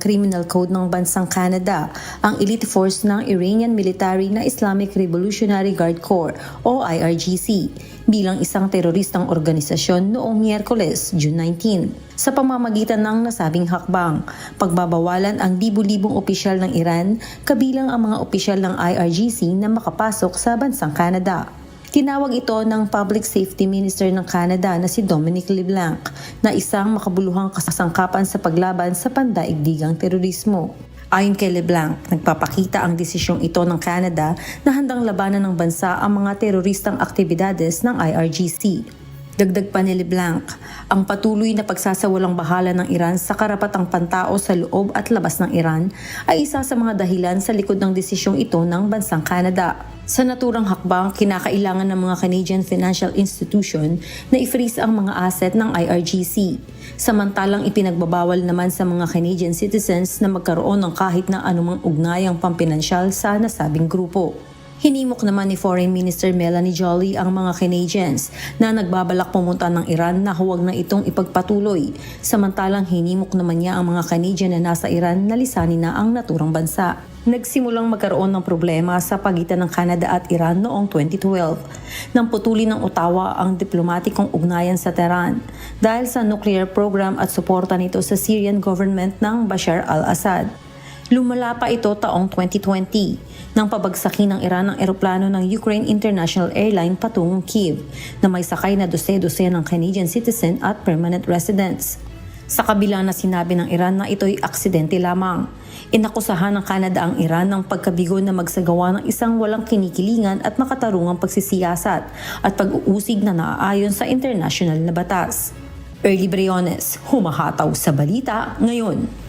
Criminal Code ng bansang Canada ang elite force ng Iranian military na Islamic Revolutionary Guard Corps o IRGC bilang isang teroristang organisasyon noong Miyerkules, June 19. Sa pamamagitan ng nasabing hakbang, pagbabawalan ang libu-libong opisyal ng Iran kabilang ang mga opisyal ng IRGC na makapasok sa bansang Canada. Tinawag ito ng Public Safety Minister ng Canada na si Dominic LeBlanc na isang makabuluhang kasangkapan sa paglaban sa pandaigdigang terorismo. Ayon kay LeBlanc, nagpapakita ang desisyong ito ng Canada na handang labanan ng bansa ang mga teroristang aktibidades ng IRGC. Dagdag pa ni LeBlanc, ang patuloy na pagsasawalang bahala ng Iran sa karapatang pantao sa loob at labas ng Iran ay isa sa mga dahilan sa likod ng desisyong ito ng bansang Canada. Sa naturang hakbang, kinakailangan ng mga Canadian financial institution na i-freeze ang mga asset ng IRGC. Samantalang ipinagbabawal naman sa mga Canadian citizens na magkaroon ng kahit na anumang ugnayang pampinansyal sa nasabing grupo. Hinimok naman ni Foreign Minister Melanie Joly ang mga Canadians na nagbabalak pumunta ng Iran na huwag na itong ipagpatuloy. Samantalang hinimok naman niya ang mga Canadian na nasa Iran na lisanin na ang naturang bansa. Nagsimulang magkaroon ng problema sa pagitan ng Canada at Iran noong 2012 nang putulin ng Ottawa ang diplomatikong ugnayan sa Tehran dahil sa nuclear program at suporta nito sa Syrian government ng Bashar al-Assad. Lumala pa ito taong 2020 nang pabagsakin ng Iran ang eroplano ng Ukraine International Airline patungong Kyiv na may sakay na dose-dose ng Canadian citizen at permanent residents. Sa kabila na sinabi ng Iran na ito'y aksidente lamang, inakusahan ng Canada ang Iran ng pagkabigo na magsagawa ng isang walang kinikilingan at makatarungang pagsisiyasat at pag-uusig na naaayon sa international na batas. Early Briones, humahataw sa balita ngayon.